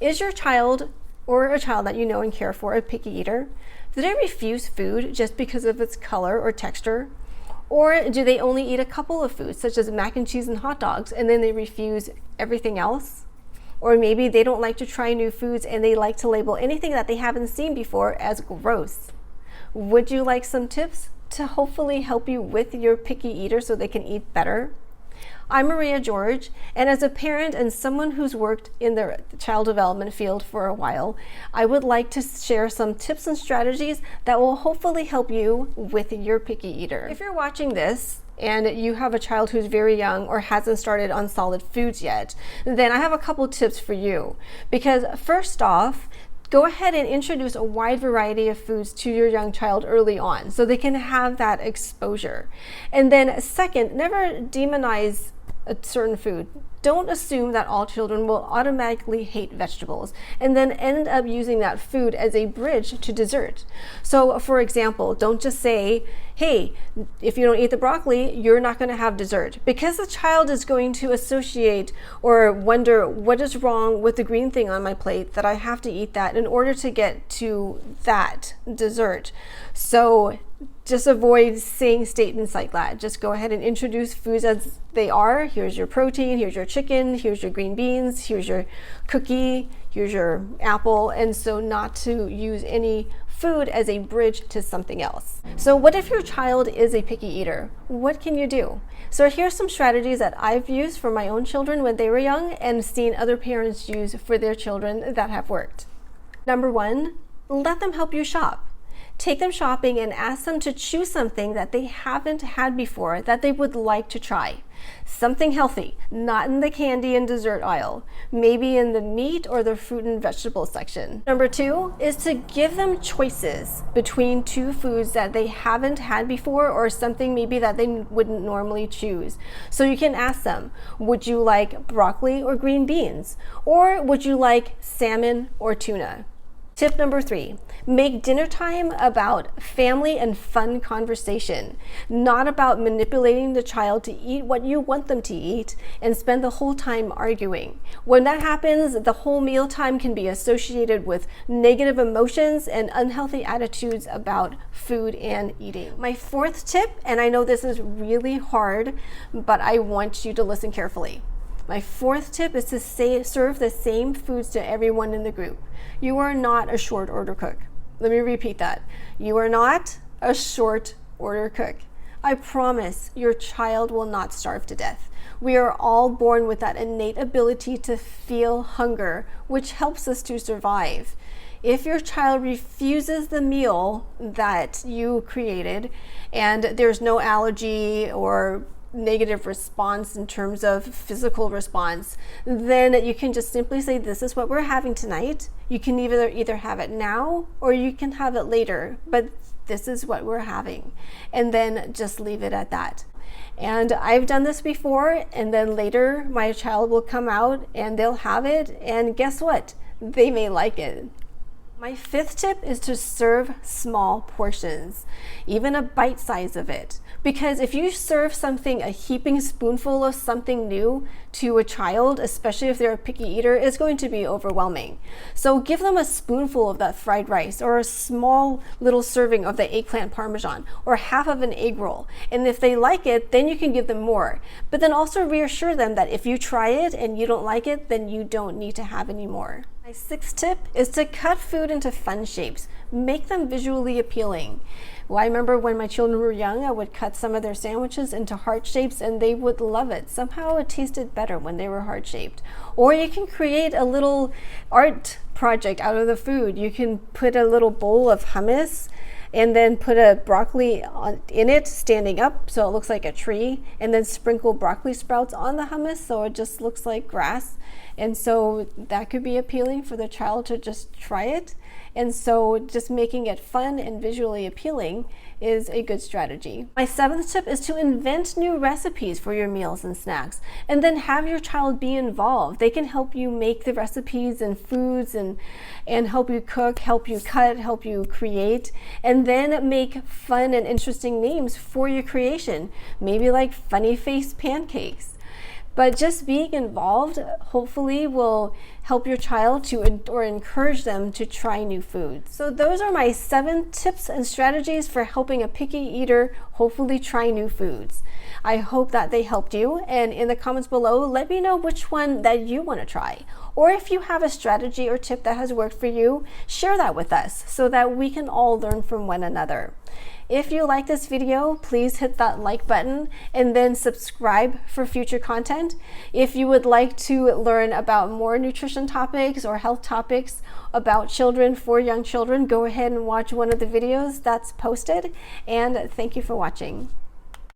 Is your child or a child that you know and care for a picky eater? Do they refuse food just because of its color or texture? Or do they only eat a couple of foods, such as mac and cheese and hot dogs, and then they refuse everything else? Or maybe they don't like to try new foods and they like to label anything that they haven't seen before as gross. Would you like some tips to hopefully help you with your picky eater so they can eat better? I'm Maria George, and as a parent and someone who's worked in the child development field for a while, I would like to share some tips and strategies that will hopefully help you with your picky eater. If you're watching this and you have a child who's very young or hasn't started on solid foods yet, then I have a couple tips for you. Because first off, go ahead and introduce a wide variety of foods to your young child early on so they can have that exposure. And then second, never demonize a certain food. Don't assume that all children will automatically hate vegetables and then end up using that food as a bridge to dessert. So for example, don't just say, hey, if you don't eat the broccoli, you're not going to have dessert, because the child is going to associate or wonder, what is wrong with the green thing on my plate that I have to eat that in order to get to that dessert. So just avoid saying statements like that. Just go ahead and introduce foods as they are. Here's your protein, here's your chicken, here's your green beans, here's your cookie, here's your apple, and so not to use any food as a bridge to something else. So what if your child is a picky eater? What can you do? So here's some strategies that I've used for my own children when they were young and seen other parents use for their children that have worked. Number one, let them help you shop. Take them shopping and ask them to choose something that they haven't had before that they would like to try. Something healthy, not in the candy and dessert aisle, maybe in the meat or the fruit and vegetable section. Number two is to give them choices between two foods that they haven't had before or something maybe that they wouldn't normally choose. So you can ask them, would you like broccoli or green beans? Or would you like salmon or tuna? Tip number three, make dinner time about family and fun conversation, not about manipulating the child to eat what you want them to eat and spend the whole time arguing. When that happens, the whole meal time can be associated with negative emotions and unhealthy attitudes about food and eating. My fourth tip, and I know this is really hard, but I want you to listen carefully. My fourth tip is to serve the same foods to everyone in the group. You are not a short order cook. Let me repeat that. You are not a short order cook. I promise your child will not starve to death. We are all born with that innate ability to feel hunger, which helps us to survive. If your child refuses the meal that you created and there's no allergy or negative response in terms of physical response, then you can just simply say, this is what we're having tonight. You can either have it now or you can have it later, but this is what we're having. And then just leave it at that. And I've done this before, and then later my child will come out and they'll have it, and guess what? They may like it. My fifth tip is to serve small portions, even a bite size of it. Because if you serve something, a heaping spoonful of something new to a child, especially if they're a picky eater, it's going to be overwhelming. So give them a spoonful of that fried rice, or a small little serving of the eggplant parmesan, or half of an egg roll. And if they like it, then you can give them more. But then also reassure them that if you try it and you don't like it, then you don't need to have any more. My sixth tip is to cut food into fun shapes. Make them visually appealing. Well, I remember when my children were young, I would cut some of their sandwiches into heart shapes and they would love it. Somehow it tasted better when they were heart shaped. Or you can create a little art project out of the food. You can put a little bowl of hummus and then put a broccoli in it standing up so it looks like a tree, and then sprinkle broccoli sprouts on the hummus so it just looks like grass. And so that could be appealing for the child to just try it. And so just making it fun and visually appealing is a good strategy. My seventh tip is to invent new recipes for your meals and snacks, and then have your child be involved. They can help you make the recipes and foods and help you cook, help you cut, help you create, and then make fun and interesting names for your creation. Maybe like funny face pancakes. But just being involved hopefully will help your child or encourage them to try new foods. So those are my 7 tips and strategies for helping a picky eater hopefully try new foods. I hope that they helped you, and in the comments below, let me know which one that you want to try. Or if you have a strategy or tip that has worked for you, share that with us so that we can all learn from one another. If you like this video, please hit that like button and then subscribe for future content. If you would like to learn about more nutrition topics or health topics about children for young children, go ahead and watch one of the videos that's posted. And thank you for watching.